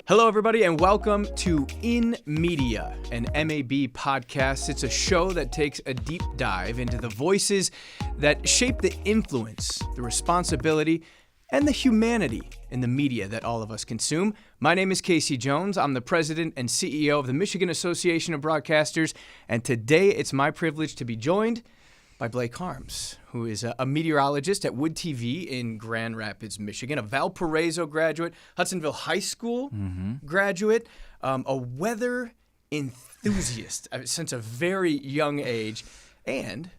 Hello, everybody, and welcome to In Media, an MAB podcast. It's a show that takes a deep dive into the voices that shape the influence, the responsibility, and the humanity in the media that all of us consume. My name is Casey Jones. I'm the president and CEO of the Michigan Association of Broadcasters, and today it's my privilege to be joined by Blake Harms, who is a meteorologist at Wood TV in Grand Rapids, Michigan, a Valparaiso graduate, Hudsonville High School graduate, a weather enthusiast since a very young age, and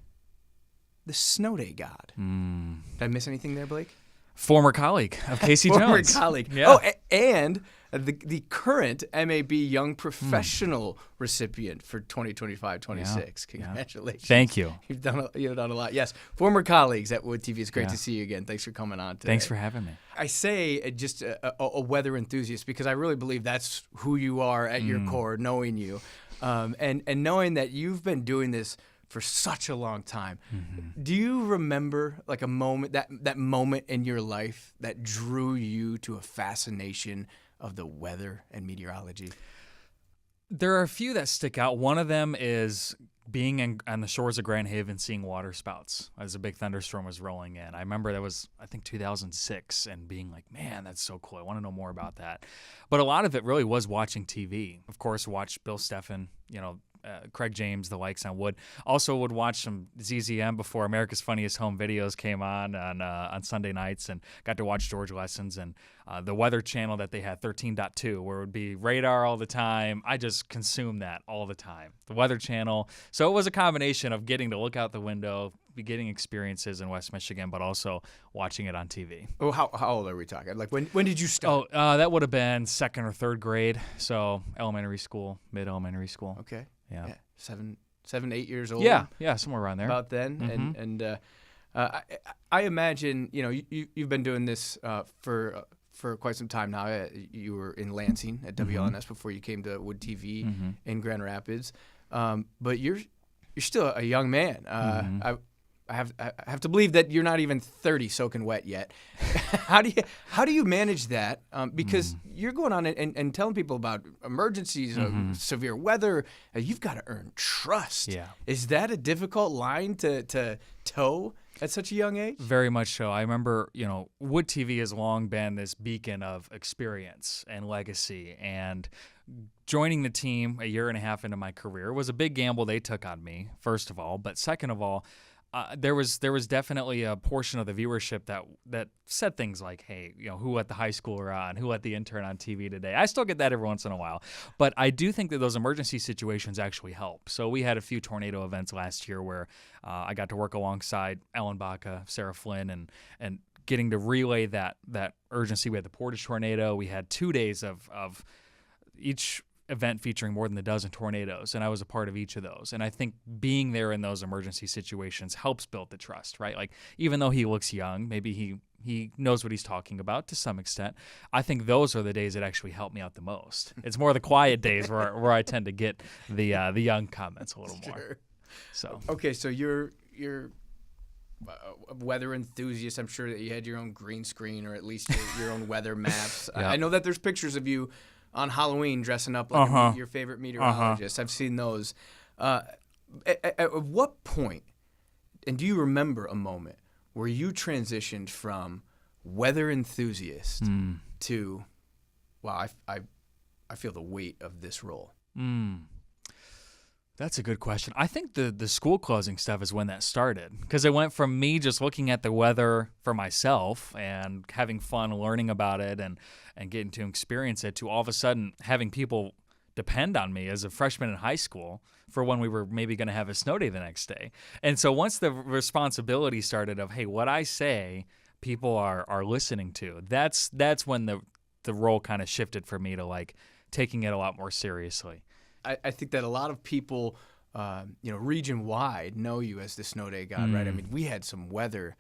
the snow day god. Did I miss anything there, Blake? Former colleague of Casey Jones. Former colleague. Yeah. Oh, and the current MAB Young Professional recipient for 2025-26. Congratulations. Thank you. You've done a lot. Yes, former colleagues at Wood TV. It's great to see you again. Thanks for coming on today. Thanks for having me. I say just a weather enthusiast because I really believe that's who you are at your core, knowing you. And knowing that you've been doing this for such a long time. Do you remember like a moment, that moment in your life that drew you to a fascination of the weather and meteorology? There are a few that stick out. One of them is being on the shores of Grand Haven, seeing water spouts as a big thunderstorm was rolling in. I remember that was, I think, 2006, and being like, man, that's so cool. I want to know more about that. But a lot of it really was watching TV. Of course, watched Bill Steffen, Craig James, the likes on Wood. Also would watch some ZZM before America's Funniest Home Videos came on Sunday nights, and got to watch George Lessons and the Weather Channel that they had, 13.2, where it would be radar all the time. I just consumed that all the time, the Weather Channel. So it was a combination of getting to look out the window, be getting experiences in West Michigan, but also watching it on TV. Oh, how old are we talking? Like when did you start? Oh, that would have been second or third grade, so elementary school, mid-elementary school. Okay. Yeah. 7, 8 years old. Yeah, somewhere around there. About then, and I imagine you've been doing this for quite some time now. You were in Lansing at WLNS before you came to Wood TV in Grand Rapids, but you're still a young man. I have to believe that you're not even 30 soaking wet yet. How do you manage that? Because you're going on and telling people about emergencies, severe weather. You've got to earn trust. Yeah. Is that a difficult line to toe at such a young age? Very much so. I remember, Wood TV has long been this beacon of experience and legacy, and joining the team a year and a half into my career was a big gamble they took on me, first of all. But second of all, there was definitely a portion of the viewership that said things like, hey, who let the high schooler on? Who let the intern on TV today? I still get that every once in a while. But I do think that those emergency situations actually help. So we had a few tornado events last year where I got to work alongside Ellen Baca, Sarah Flynn, and getting to relay that urgency. We had the Portage tornado. We had 2 days of each event featuring more than a dozen tornadoes, and I was a part of each of those. And I think being there in those emergency situations helps build the trust, right? Like, even though he looks young, maybe he knows what he's talking about to some extent. I think those are the days that actually help me out the most. It's more the quiet days where I tend to get the young comments a little more. So okay, so you're a weather enthusiast. I'm sure that you had your own green screen or at least your own weather maps. Yep. I know that there's pictures of you on Halloween dressing up like your favorite meteorologist. I've seen those. At what point, and do you remember a moment where you transitioned from weather enthusiast to, wow, I feel the weight of this role? That's a good question. I think the school closing stuff is when that started, because it went from me just looking at the weather for myself and having fun learning about it and getting to experience it, to all of a sudden having people depend on me as a freshman in high school for when we were maybe going to have a snow day the next day. And so once the responsibility started of, hey, what I say, people are listening to, that's when the role kind of shifted for me to like taking it a lot more seriously. I think that a lot of people, region-wide know you as the snow day god, right? I mean, we had some weather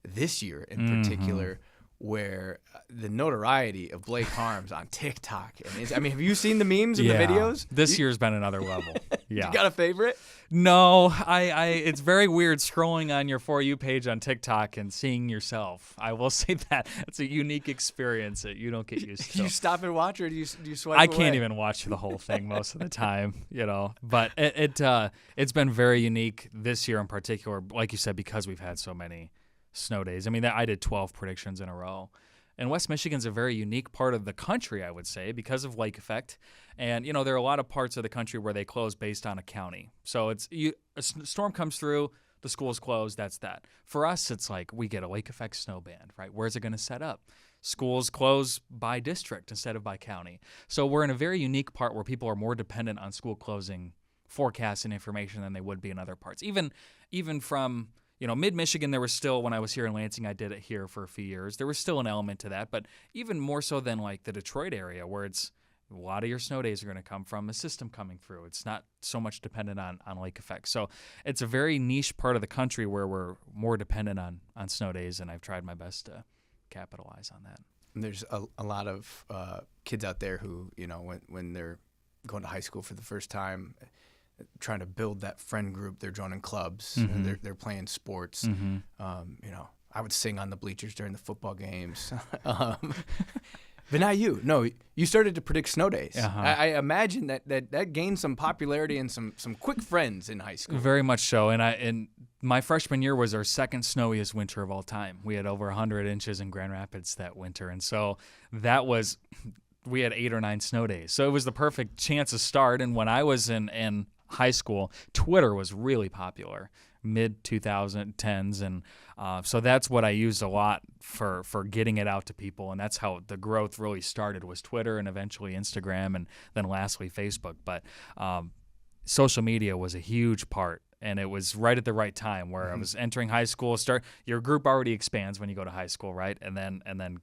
this year in particular where the notoriety of Blake Harms on TikTok. And have you seen the memes and the videos? This year's been another level. Yeah. You got a favorite? No, I it's very weird scrolling on your For You page on TikTok and seeing yourself. I will say that. It's a unique experience that you don't get used to. You stop and watch, or do you swipe I away? can't even watch the whole thing most of the time, But it's been very unique this year in particular, like you said, because we've had so many snow days. I mean, I did 12 predictions in a row. And West Michigan's a very unique part of the country, I would say, because of lake effect. And, there are a lot of parts of the country where they close based on a county. So a storm comes through, the school's closed, that's that. For us, it's like we get a lake effect snow band, right? Where's it going to set up? Schools close by district instead of by county. So we're in a very unique part where people are more dependent on school closing forecasts and information than they would be in other parts. Even from mid-Michigan, there was still, when I was here in Lansing, I did it here for a few years. There was still an element to that, but even more so than like the Detroit area where it's a lot of your snow days are going to come from a system coming through. It's not so much dependent on lake effects. So it's a very niche part of the country where we're more dependent on snow days, and I've tried my best to capitalize on that. And there's a lot of kids out there who, when they're going to high school for the first time, trying to build that friend group. They're joining clubs. And they're playing sports. I would sing on the bleachers during the football games. But not you. No, you started to predict snow days. I imagine that gained some popularity and some quick friends in high school. Very much so. And my freshman year was our second snowiest winter of all time. We had over 100 inches in Grand Rapids that winter. And so we had 8 or 9 snow days. So it was the perfect chance to start. And when I was in high school, Twitter was really popular, mid-2010s, and so that's what I used a lot for getting it out to people, and that's how the growth really started, was Twitter and eventually Instagram and then lastly Facebook. But social media was a huge part, and it was right at the right time where I was entering high school. Your group already expands when you go to high school, right? And then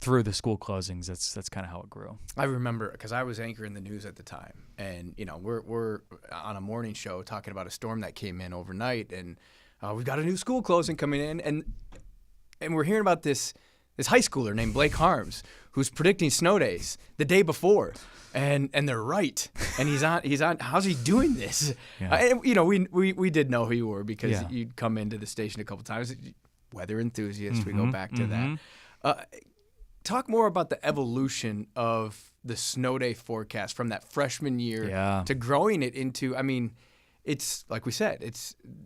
through the school closings, that's kind of how it grew. I remember because I was anchoring the news at the time, and we're on a morning show talking about a storm that came in overnight, and we've got a new school closing coming in, and we're hearing about this high schooler named Blake Harms who's predicting snow days the day before, and they're right, and he's on. How's he doing this? Yeah. And we did know who you were because you'd come into the station a couple times. Weather enthusiast. We go back to that. Talk more about the evolution of the snow day forecast from that freshman year to growing it into, it's like we said,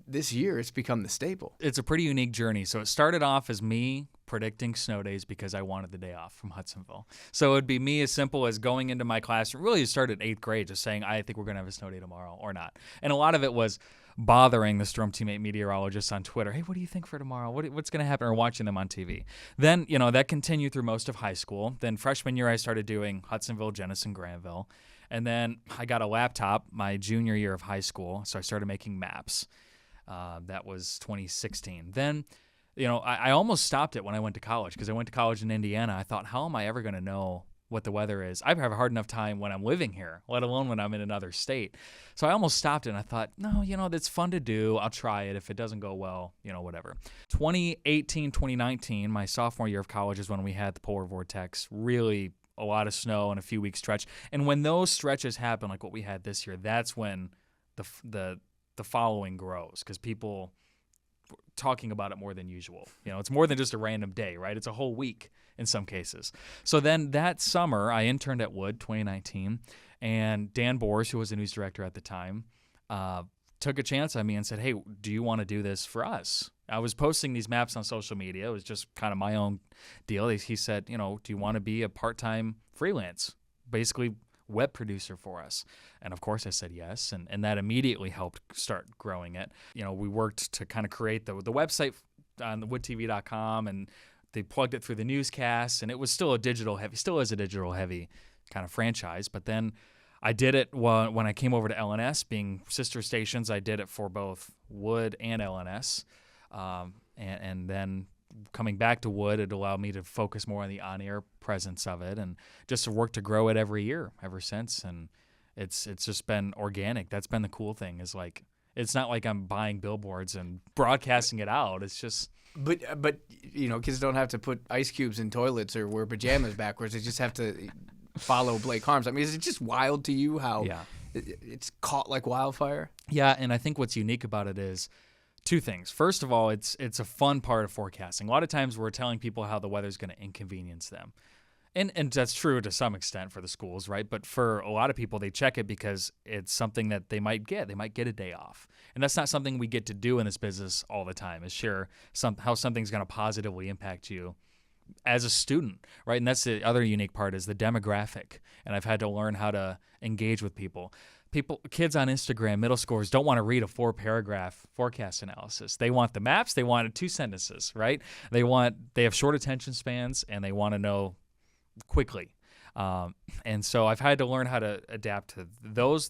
this year it's become the staple. It's a pretty unique journey. So it started off as me predicting snow days because I wanted the day off from Hudsonville. So it would be me as simple as going into my classroom. Really, it started 8th grade, just saying, I think we're going to have a snow day tomorrow or not. And a lot of it was bothering the storm teammate meteorologists on Twitter. Hey, what do you think for tomorrow? What's going to happen? Or watching them on TV. Then, that continued through most of high school. Then freshman year, I started doing Hudsonville, Jenison, Granville. And then I got a laptop my junior year of high school, so I started making maps. That was 2016. Then, I almost stopped it when I went to college because I went to college in Indiana. I thought, how am I ever going to know what the weather is? I have a hard enough time when I'm living here, let alone when I'm in another state. So I almost stopped it, and I thought, no, that's fun to do. I'll try it. If it doesn't go well, whatever. 2018, 2019, my sophomore year of college is when we had the polar vortex, really a lot of snow in a few week stretch. And when those stretches happen, like what we had this year, that's when the following grows because people talking about it more than usual. It's more than just a random day, right? It's a whole week in some cases. So then that summer, I interned at Wood, 2019, and Dan Bors, who was the news director at the time, took a chance on me and said, hey, do you want to do this for us? I was posting these maps on social media. It was just kind of my own deal. He said, do you want to be a part-time freelance, basically web producer for us? And of course I said yes, and that immediately helped start growing it. We worked to kind of create the website on the woodtv.com, and they plugged it through the newscasts, and it was still still is a digital heavy kind of franchise. But then I did it when I came over to LNS, being sister stations. I did it for both Wood and LNS. And then coming back to Wood, it allowed me to focus more on the on-air presence of it and just to work to grow it every year ever since. And it's just been organic. That's been the cool thing, is like, it's not like I'm buying billboards and broadcasting it out. It's just... But kids don't have to put ice cubes in toilets or wear pajamas backwards. They just have to follow Blake Harms. Is it just wild to you how it's caught like wildfire. Yeah, and I think what's unique about it is two things. First of all, it's a fun part of forecasting. A lot of times we're telling people how the weather's going to inconvenience them. And that's true to some extent for the schools, right? But for a lot of people, they check it because it's something that they might get. They might get a day off. And that's not something we get to do in this business all the time, is share how something's going to positively impact you as a student, right? And that's the other unique part, is the demographic. And I've had to learn how to engage with people. Kids on Instagram, middle schoolers, don't want to read a 4-paragraph forecast analysis. They want the maps. They want 2 sentences, right? They have short attention spans, and they want to know quickly. And so I've had to learn how to adapt to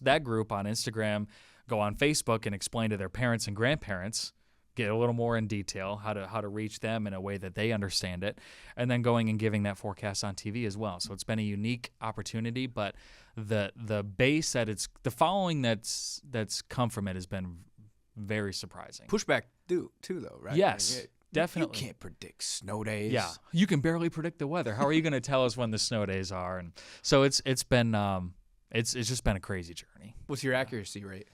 that group on Instagram, go on Facebook and explain to their parents and grandparents, get a little more in detail how to reach them in a way that they understand it, and then going and giving that forecast on TV as well. So it's been a unique opportunity, but the base that the following that's come from it has been very surprising. Pushback too though, right? Yes. Definitely. You can't predict snow days. Yeah, you can barely predict the weather. How are you going to tell us when the snow days are? And so it's been it's just been a crazy journey. What's your accuracy rate?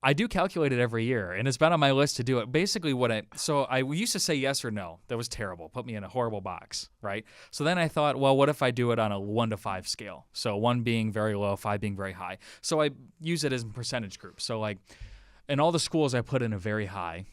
I do calculate it every year, and it's been on my list to do it. Basically, I used to say yes or no. That was terrible. Put me in a horrible box, right? So then I thought, well, what if I do it on a 1 to 5 scale? So 1 being very low, 5 being very high. So I use it as percentage groups. So like in all the schools, I put in a very high.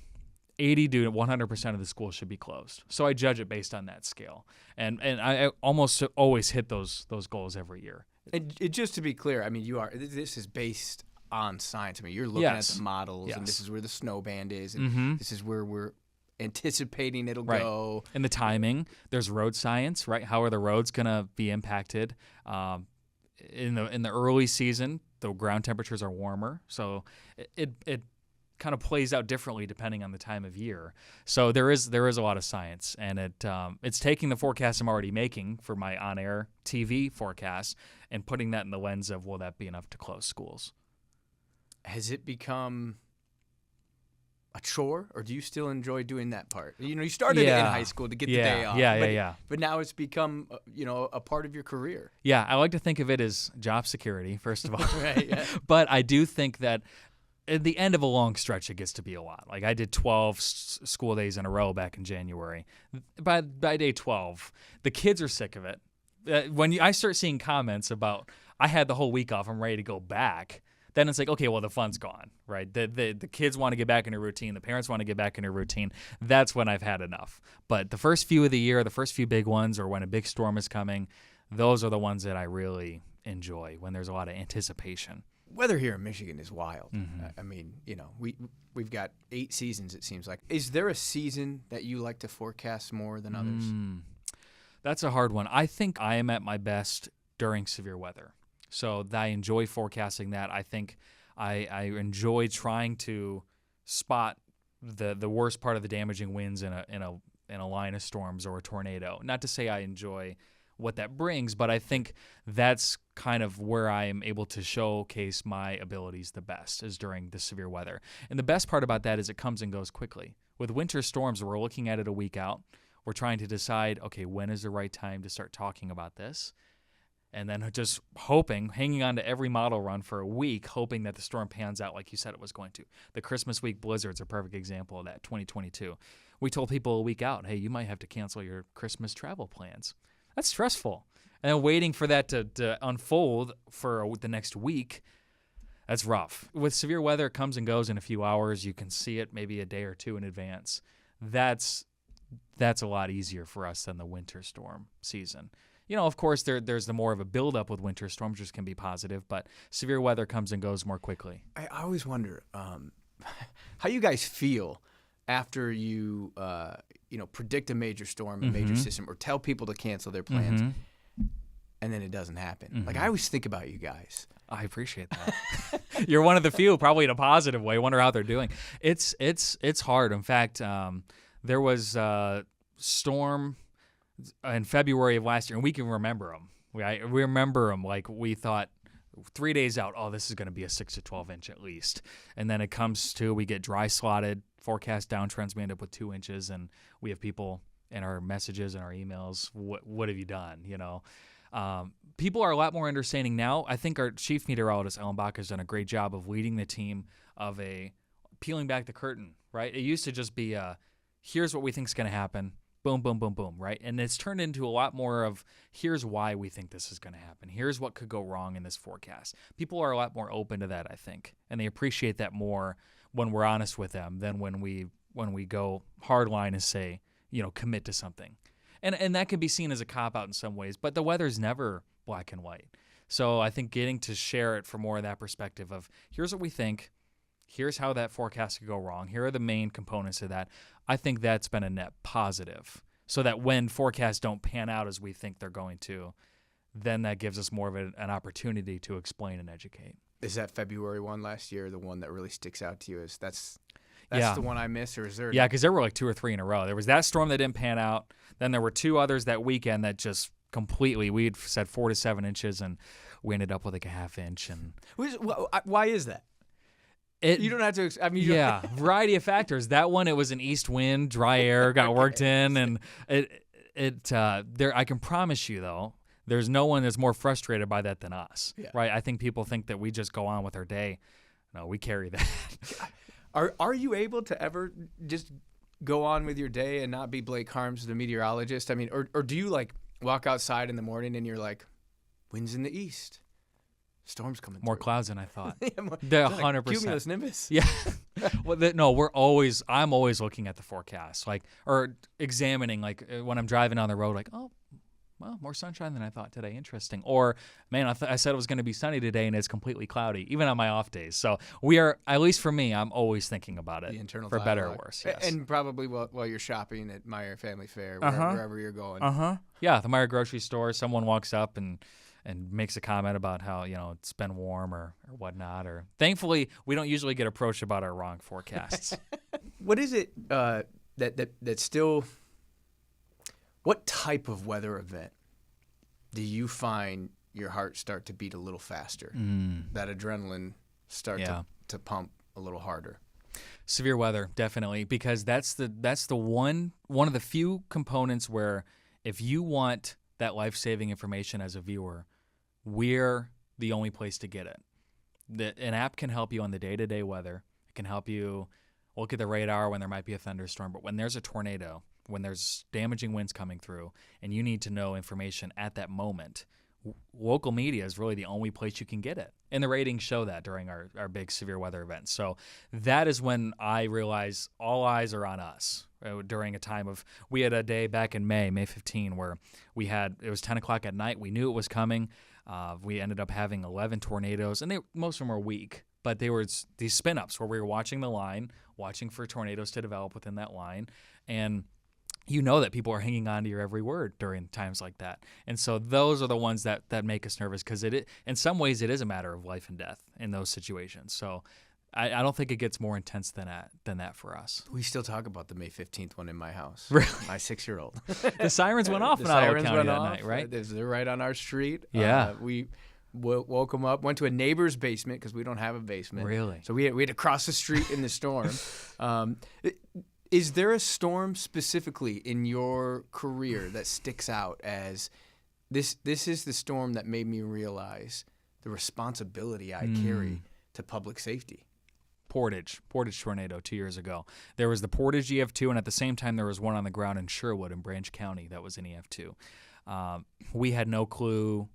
80 to 100% of the schools should be closed. So I judge it based on that scale. And I almost always hit those goals every year. And just to be clear, I mean, this is based on science. I mean, you're looking at the models, and this is where the snow band is, and this is where we're anticipating it'll go. And the timing, there's road science, right? How are the roads going to be impacted? In the early season, the ground temperatures are warmer, so it kind of plays out differently depending on the time of year. So there is a lot of science, and it's taking the forecast I'm already making for my on-air TV forecast and putting that in the lens of, will that be enough to close schools? Has it become a chore, or do you still enjoy doing that part? You started in high school to get the day off. But now it's become a part of your career. Yeah, I like to think of it as job security, first of all. Right, yeah. But I do think that at the end of a long stretch, it gets to be a lot. Like I did 12 school days in a row back in January. By day 12, the kids are sick of it. When I start seeing comments about, I had the whole week off, I'm ready to go back, then it's like, okay, well, the fun's gone, right? The kids want to get back in a routine. The parents want to get back in a routine. That's when I've had enough. But the first few of the year, the first few big ones, or when a big storm is coming, those are the ones that I really enjoy, when there's a lot of anticipation. Weather here in Michigan is wild. I mean, we've got 8 seasons, it seems like. Is there a season that you like to forecast more than others? That's a hard one. I think I am at my best during severe weather. So I enjoy forecasting that. I think I enjoy trying to spot the worst part of the damaging winds in a line of storms or a tornado. Not to say I enjoy what that brings, but I think that's kind of where I am able to showcase my abilities the best, is during the severe weather. And the best part about that is it comes and goes quickly. With winter storms, we're looking at it a week out. We're trying to decide, okay, when is the right time to start talking about this? And then just hanging on to every model run for a week, hoping that the storm pans out like you said it was going to. The Christmas week blizzard's a perfect example of that, 2022. We told people a week out, hey, you might have to cancel your Christmas travel plans. That's stressful. And then waiting for that to unfold for the next week, that's rough. With severe weather, it comes and goes in a few hours. You can see it maybe a day or two in advance. That's a lot easier for us than the winter storm season. Of course, there's the more of a buildup with winter storms, which can be positive, but severe weather comes and goes more quickly. I always wonder how you guys feel after you predict a major storm, a major system, or tell people to cancel their plans, and then it doesn't happen. Like, I always think about you guys. I appreciate that. You're one of the few, probably in a positive way. I wonder how they're doing. It's hard. In fact, there was a storm in February of last year, and we can remember them. We remember them like we thought 3 days out, oh, this is going to be a 6 to 12 inch at least. And then it comes to, we get dry slotted, forecast downtrends, we end up with 2 inches, and we have people in our messages and our emails, what have you done, People are a lot more understanding now. I think our chief meteorologist, Ellen Bach, has done a great job of leading the team of peeling back the curtain, right? It used to just be, here's what we think is going to happen. Boom, boom, boom, boom, right? And it's turned into a lot more of, here's why we think this is going to happen. Here's what could go wrong in this forecast. People are a lot more open to that, I think, and they appreciate that more when we're honest with them than when we go hardline and say, commit to something. And that can be seen as a cop-out in some ways, but the weather's never black and white. So I think getting to share it from more of that perspective of, here's what we think, here's how that forecast could go wrong, here are the main components of that, I think that's been a net positive. So that when forecasts don't pan out as we think they're going to, then that gives us more of an opportunity to explain and educate. Is that February one last year the one that really sticks out to you? That's Yeah. the one I missed, or is there? Yeah, because there were like 2 or 3 in a row. There was that storm that didn't pan out. Then there were 2 others that weekend that just completely, we'd said 4 to 7 inches, and we ended up with like a half inch. And Why is that? You don't have to. I mean, variety of factors. That one, it was an east wind, dry air got worked in, and I can promise you though, there's no one that's more frustrated by that than us, right? I think people think that we just go on with our day. No, we carry that. Are you able to ever just go on with your day and not be Blake Harms, the meteorologist? I mean, or do you like walk outside in the morning and you're like, winds in the east, storm's coming more through. Clouds than I thought. Yeah, 100%. Cumulus nimbus. Yeah. I'm always looking at the forecast, or examining, when I'm driving on the road, well, more sunshine than I thought today. Interesting. Or, man, I said it was going to be sunny today, and it's completely cloudy, even on my off days. So we are, at least for me, I'm always thinking about it, the internal for dialogue. better or worse. Yes. And probably while you're shopping at Meyer Family Fair, wherever you're going. Yeah, the Meyer grocery store, someone walks up and makes a comment about how, it's been warm or whatnot. Or thankfully, we don't usually get approached about our wrong forecasts. What is it that still? What type of weather event do you find your heart start to beat a little faster? That adrenaline start to pump a little harder? Severe weather, definitely, because that's the one of the few components where if you want that life-saving information as a viewer, we're the only place to get it. An app can help you on the day-to-day weather. It can help you look at the radar when there might be a thunderstorm, but when there's a tornado, when there's damaging winds coming through, and you need to know information at that moment, local media is really the only place you can get it. And the ratings show that during our big severe weather events. So that is when I realize all eyes are on us. During a time we had a day back in May 15, where it was 10 o'clock at night. We knew it was coming. We ended up having 11 tornadoes, and most of them were weak. But they were these spin-ups where we were watching the line, watching for tornadoes to develop within that line, and you know that people are hanging on to your every word during times like that. And so those are the ones that make us nervous, because in some ways it is a matter of life and death in those situations. So I don't think it gets more intense than that for us. We still talk about the May 15th one in my house. Really? My 6-year-old. The sirens went off in Ottawa County that night, right? They're right on our street. Yeah. We woke them up, went to a neighbor's basement because we don't have a basement. Really? So we had to cross the street in the storm. Is there a storm specifically in your career that sticks out as this is the storm that made me realize the responsibility I carry to public safety? Portage tornado 2 years ago. There was the Portage EF2, and at the same time there was one on the ground in Sherwood in Branch County that was an EF2. We had no clue,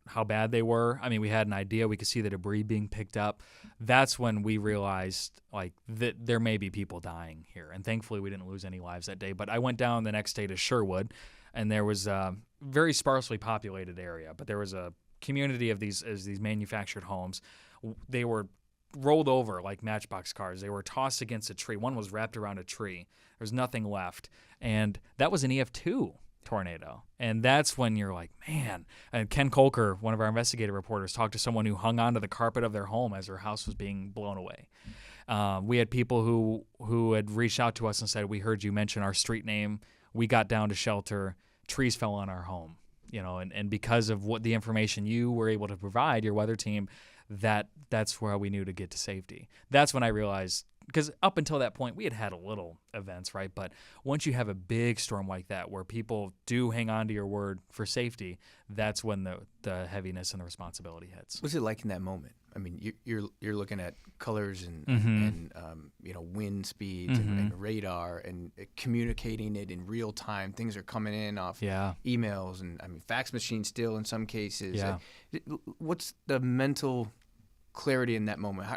how bad they were. I mean, we had an idea. We could see the debris being picked up. That's when we realized that there may be people dying here, and thankfully we didn't lose any lives that day. But I went down the next day to Sherwood, and there was a very sparsely populated area, but there was a community of these manufactured homes. They were rolled over like matchbox cars. They were tossed against a tree. One was wrapped around a tree. There was nothing left. And that was an EF2 tornado. And that's when you're like, man. And Ken Kolker, one of our investigative reporters, talked to someone who hung onto the carpet of their home as their house was being blown away. We had people who had reached out to us and said, we heard you mention our street name. We got down to shelter. Trees fell on our home. And because of what the information you were able to provide, your weather team, that's where we knew to get to safety. That's when I realized because up until that point we had a little events, right? But once you have a big storm like that where people do hang on to your word for safety, that's when the heaviness and the responsibility hits. What's it like in that moment? I mean, you're looking at colors and wind speeds and radar and communicating it in real time. Things are coming in off emails and fax machines still in some cases. Yeah. What's the mental clarity in that moment,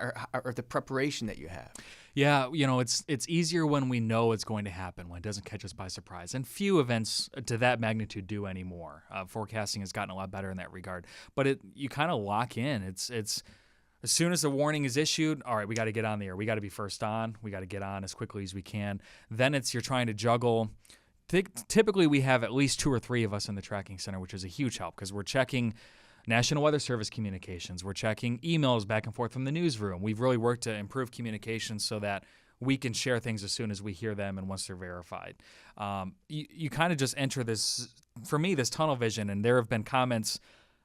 or the preparation that you have? Yeah, it's easier when we know it's going to happen, when it doesn't catch us by surprise. And few events to that magnitude do anymore. Forecasting has gotten a lot better in that regard. But you kind of lock in. It's as soon as the warning is issued, all right, we got to get on the air. We got to be first on. We got to get on as quickly as we can. Then you're trying to juggle. Typically, we have at least 2 or 3 of us in the tracking center, which is a huge help because we're checking National Weather Service communications. We're checking emails back and forth from the newsroom. We've really worked to improve communications so that we can share things as soon as we hear them and once they're verified. You kind of just enter this, for me, this tunnel vision, and there have been comments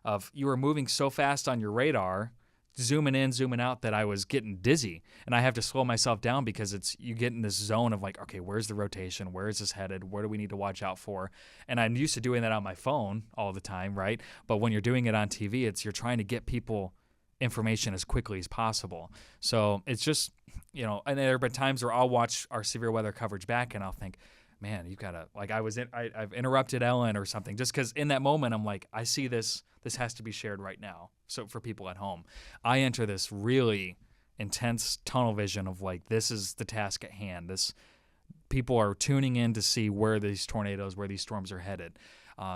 of you were moving so fast on your radar, zooming in, zooming out, that I was getting dizzy, and I have to slow myself down because you get in this zone of like, okay, where's the rotation? Where is this headed? Where do we need to watch out for? And I'm used to doing that on my phone all the time, right? But when you're doing it on TV, you're trying to get people information as quickly as possible. So it's just, and there have been times where I'll watch our severe weather coverage back and I'll think, man, you've got to, like I've interrupted Ellen or something, just because in that moment I'm like, I see this has to be shared right now. So for people at home, I enter this really intense tunnel vision of like, this is the task at hand. People are tuning in to see where these tornadoes, where these storms are headed.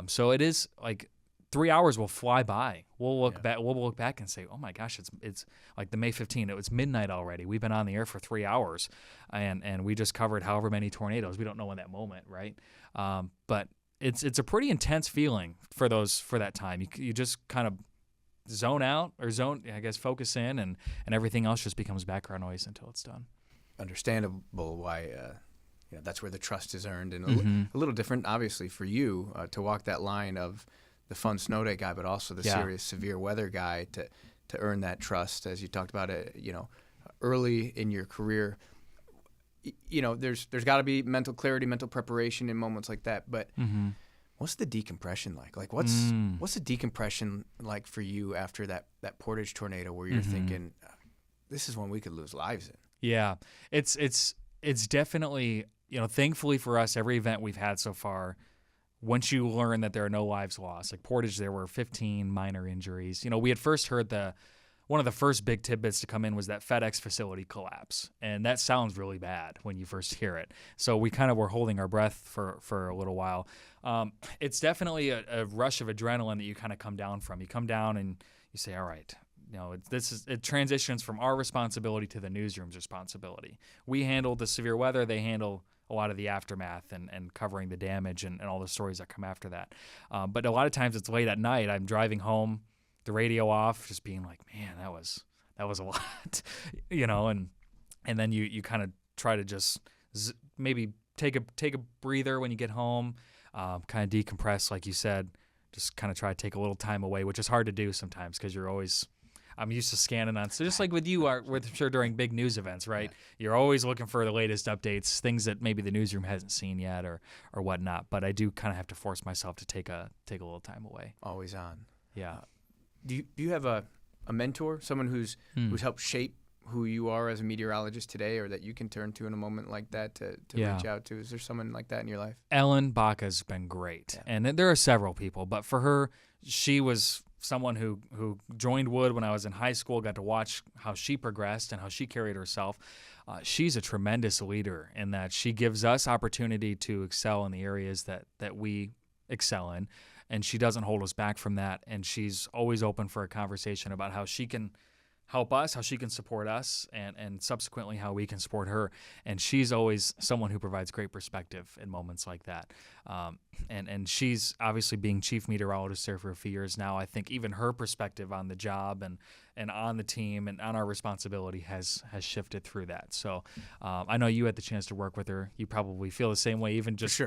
So it is like 3 hours will fly by. We'll look back. We'll look back and say, "Oh my gosh, it's like the May 15th. It was midnight already. We've been on the air for 3 hours, and we just covered however many tornadoes. We don't know in that moment, right? But it's a pretty intense feeling for that time. You just kind of zone out or focus in, and everything else just becomes background noise until it's done. Understandable why. That's where the trust is earned, and a little different, obviously, for you to walk that line of the fun snow day guy, but also the serious severe weather guy to earn that trust, as you talked about it, early in your career. There's got to be mental clarity, mental preparation in moments like that. But what's the decompression like? Like what's the decompression like for you after that Portage tornado, where you're thinking, this is when we could lose lives in? Yeah, it's definitely, thankfully for us, every event we've had so far, once you learn that there are no lives lost, like Portage, there were 15 minor injuries. We had first heard one of the first big tidbits to come in was that FedEx facility collapse. And that sounds really bad when you first hear it. So we kind of were holding our breath for a little while. It's definitely a rush of adrenaline that you kind of come down from. You come down and you say, all right, it transitions from our responsibility to the newsroom's responsibility. We handle the severe weather. They handle a lot of the aftermath and covering the damage and all the stories that come after that. But a lot of times it's late at night. I'm driving home, the radio off, just being like, man, that was a lot, and then you kind of try to just maybe take a breather when you get home, kind of decompress, like you said, just kind of try to take a little time away, which is hard to do sometimes because I'm used to scanning on. So just like with you, I'm sure during big news events, right? Yeah. You're always looking for the latest updates, things that maybe the newsroom hasn't seen yet or whatnot. But I do kind of have to force myself to take a little time away. Always on. Yeah. Do you have a mentor, someone who's helped shape who you are as a meteorologist today, or that you can turn to in a moment like that to reach out to? Is there someone like that in your life? Ellen Baca's been great. Yeah. And there are several people, but for her, she was someone who joined Wood when I was in high school, got to watch how she progressed and how she carried herself. She's a tremendous leader in that she gives us opportunity to excel in the areas that we excel in, and she doesn't hold us back from that. And she's always open for a conversation about how she can help us, how she can support us, and subsequently how we can support her. And she's always someone who provides great perspective in moments like that. And she's obviously being chief meteorologist there for a few years now. I think even her perspective on the job and on the team and on our responsibility has shifted through that. So I know you had the chance to work with her. You probably feel the same way, even just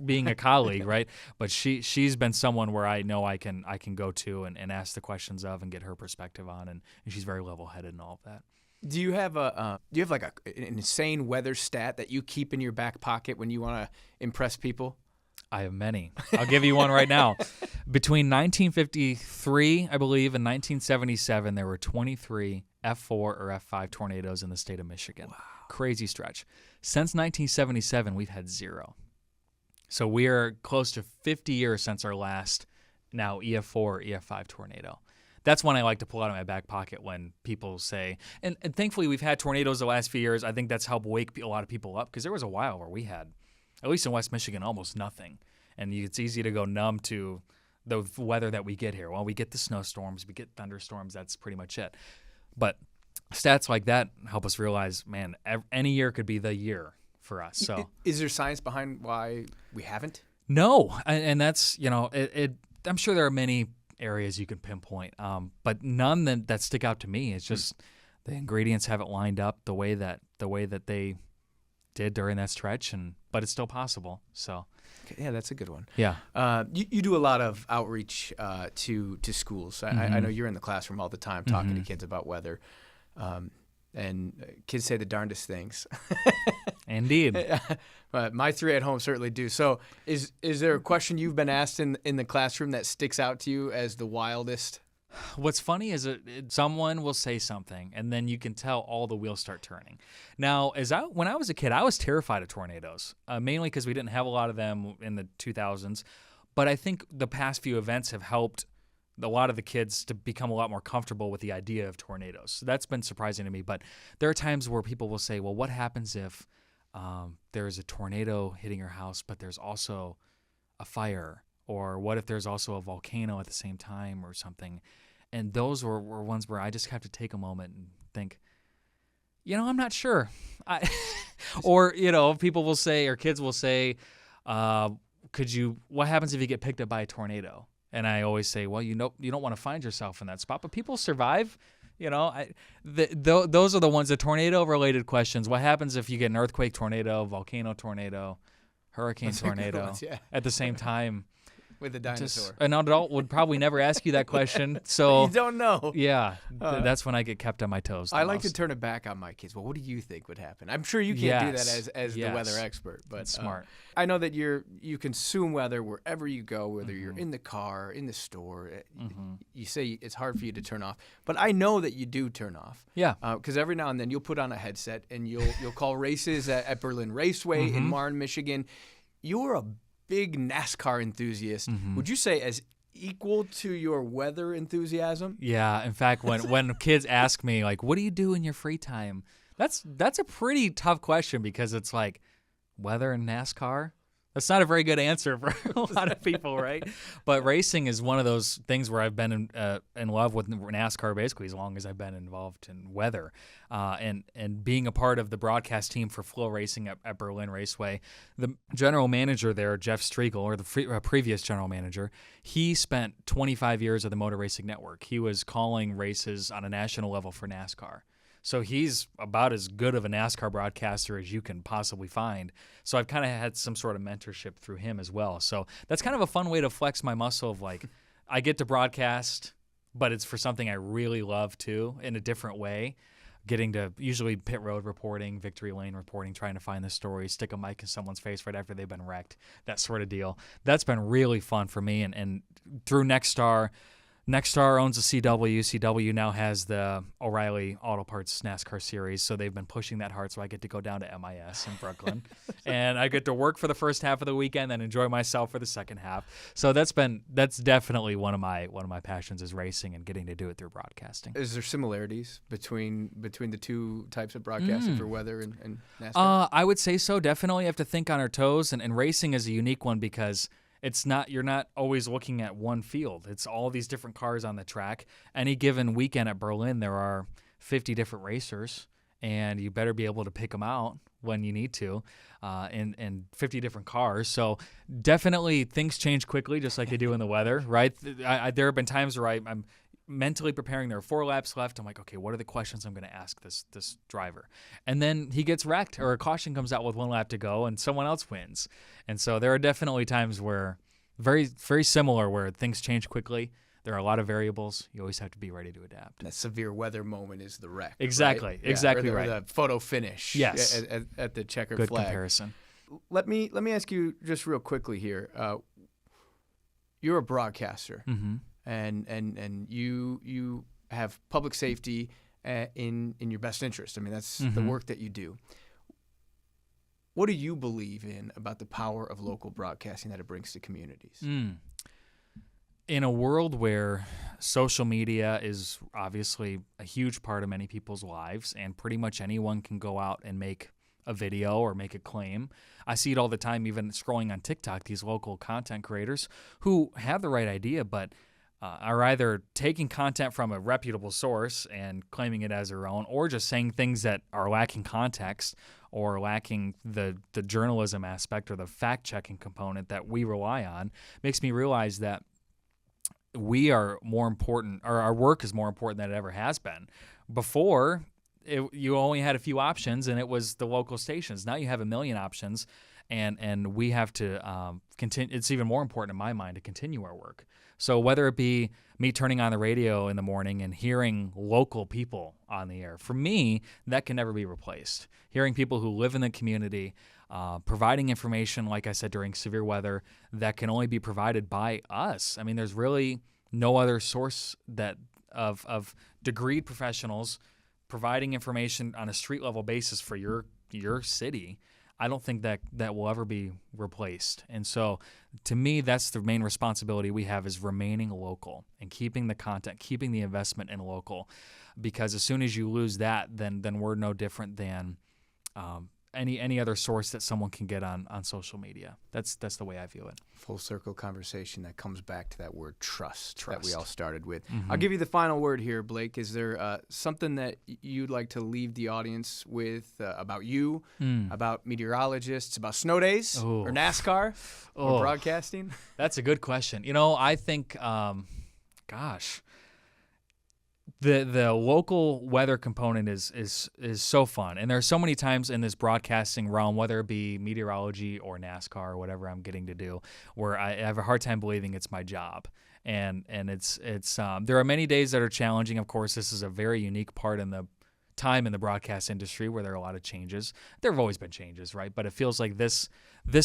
being a colleague, right? But she's been someone where I know I can go to and ask the questions of and get her perspective on, and she's very level-headed and all of that. Do you have like an insane weather stat that you keep in your back pocket when you want to impress people? I have many. I'll give you one right now. Between 1953, I believe, and 1977, there were 23 F4 or F5 tornadoes in the state of Michigan. Wow. Crazy stretch. Since 1977, we've had 0. So we are close to 50 years since our last now EF4 or EF5 tornado. That's one I like to pull out of my back pocket when people say, and thankfully we've had tornadoes the last few years. I think that's helped wake a lot of people up, because there was a while where we had, at least in West Michigan, almost nothing. And it's easy to go numb to the weather that we get here. Well, we get the snowstorms, we get thunderstorms, that's pretty much it. But stats like that help us realize, man, any year could be the year for us. So, is there science behind why we haven't? No, and that's, I'm sure there are many areas you can pinpoint, but none that stick out to me. It's just the ingredients haven't lined up the way that they did during that stretch, but it's still possible. So, yeah, that's a good one. Yeah, you do a lot of outreach to schools. I know you're in the classroom all the time talking to kids about weather, and kids say the darndest things. Indeed. My 3 at home certainly do. So is there a question you've been asked in the classroom that sticks out to you as the wildest? What's funny is someone will say something, and then you can tell all the wheels start turning. Now, when I was a kid, I was terrified of tornadoes, mainly because we didn't have a lot of them in the 2000s. But I think the past few events have helped a lot of the kids to become a lot more comfortable with the idea of tornadoes. So that's been surprising to me. But there are times where people will say, well, what happens if there's a tornado hitting your house, but there's also a fire? Or what if there's also a volcano at the same time or something? And those were ones where I just have to take a moment and think, I'm not sure. Or, people will say, or kids will say, what happens if you get picked up by a tornado? And I always say, well, you don't want to find yourself in that spot, but people survive. Those are the ones, the tornado-related questions. What happens if you get an earthquake tornado, volcano tornado, hurricane tornado at the same time? With a dinosaur. An adult would probably never ask you that question. So you don't know. Yeah, that's when I get kept on my toes. I like to turn it back on my kids. Well, what do you think would happen? I'm sure you can't do that as the weather expert, but that's smart. I know that you consume weather wherever you go, whether you're in the car, in the store. You say it's hard for you to turn off, but I know that you do turn off. Yeah. Because every now and then you'll put on a headset and you'll call races at Berlin Raceway in Marne, Michigan. You're a big NASCAR enthusiast. Would you say as equal to your weather enthusiasm? Yeah. In fact, when kids ask me, like, what do you do in your free time? That's a pretty tough question, because it's like, weather and NASCAR? That's not a very good answer for a lot of people, right? But racing is one of those things where I've been in love with NASCAR basically as long as I've been involved in weather. And being a part of the broadcast team for Flow Racing at Berlin Raceway, the general manager there, Jeff Striegel, or the previous general manager, he spent 25 years at the Motor Racing Network. He was calling races on a national level for NASCAR. So he's about as good of a NASCAR broadcaster as you can possibly find. So I've kind of had some sort of mentorship through him as well. So that's kind of a fun way to flex my muscle of, like, I get to broadcast, but it's for something I really love too, in a different way. Getting to usually pit road reporting, victory lane reporting, trying to find the story, stick a mic in someone's face right after they've been wrecked, that sort of deal. That's been really fun for me. And through Nexstar owns the CW. CW now has the O'Reilly Auto Parts NASCAR series, so they've been pushing that hard. So I get to go down to MIS in Brooklyn, and I get to work for the first half of the weekend, and enjoy myself for the second half. So that's definitely one of my passions, is racing and getting to do it through broadcasting. Is there similarities between the two types of broadcasting for weather and NASCAR? I would say so. Definitely have to think on our toes, and racing is a unique one because you're not always looking at one field. It's all these different cars on the track. Any given weekend at Berlin, there are 50 different racers, and you better be able to pick them out when you need to, and 50 different cars. So definitely things change quickly, just like they do in the weather, right? There have been times where I'm mentally preparing. There are 4 laps left. I'm like, okay, what are the questions I'm going to ask this driver? And then he gets wrecked, or a caution comes out with 1 lap to go, and someone else wins. And so there are definitely times where very, very similar, where things change quickly. There are a lot of variables. You always have to be ready to adapt. That severe weather moment is the wreck. Exactly. Right? Exactly or right. the photo finish. Yes. At the checkered Good flag. comparison. Let me ask you just real quickly here. You're a broadcaster, Mm-hmm. and you have public safety in your best interest. I mean, that's the Mm-hmm. work that you do. What do you believe in about the power of local broadcasting that it brings to communities? In a world where social media is obviously a huge part of many people's lives, and pretty much anyone can go out and make a video or make a claim. I see it all the time, even scrolling on TikTok, these local content creators who have the right idea, but are either taking content from a reputable source and claiming it as their own, or just saying things that are lacking context or lacking the journalism aspect or the fact-checking component that we rely on. Makes me realize that we are more important, or our work is more important than it ever has been. Before, you only had a few options, and it was the local stations. Now you have a million options, and we have to continue. It's even more important in my mind to continue our work. So whether it be me turning on the radio in the morning and hearing local people on the air, for me, that can never be replaced. Hearing people who live in the community, providing information, like I said, during severe weather, that can only be provided by us. I mean, there's really no other source that of degreed professionals providing information on a street level basis for your city. I don't think that will ever be replaced. And so to me, that's the main responsibility we have, is remaining local and keeping the content, keeping the investment in local. Because as soon as you lose that, then we're no different than any other source that someone can get on social media. That's the way I view it. Full circle conversation that comes back to that word trust that we Trust. all started with. Mm-hmm. I'll give you the final word here, Blake. Is there something that you'd like to leave the audience with about you, about meteorologists, about snow days, or NASCAR, or broadcasting? That's a good question. I think, the local weather component is so fun, and there are so many times in this broadcasting realm, whether it be meteorology or NASCAR or whatever I'm getting to do, where I have a hard time believing it's my job, and it's there are many days that are challenging. Of course, this is a very unique part in the time in the broadcast industry where there are a lot of changes. There have always been changes, right? But it feels like this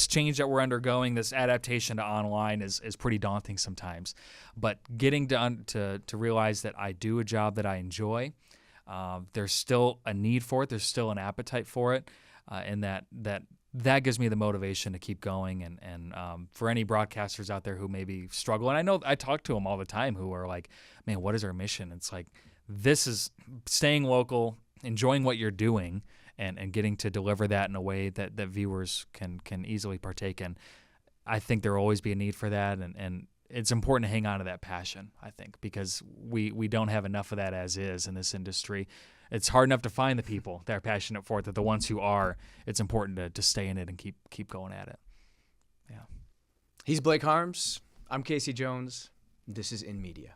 change that we're undergoing, this adaptation to online, is pretty daunting sometimes. But getting to realize that I do a job that I enjoy, there's still a need for it, there's still an appetite for it, and that gives me the motivation to keep going. And for any broadcasters out there who maybe struggle, and I know I talk to them all the time who are like, man, what is our mission? It's like, this is staying local, enjoying what you're doing, and getting to deliver that in a way that viewers can easily partake in. I think there will always be a need for that, and it's important to hang on to that passion, I think, because we don't have enough of that as is in this industry. It's hard enough to find the people that are passionate for it, that the ones who are, it's important to stay in it and keep going at it. Yeah. He's Blake Harms. I'm Casey Jones. This is In Media.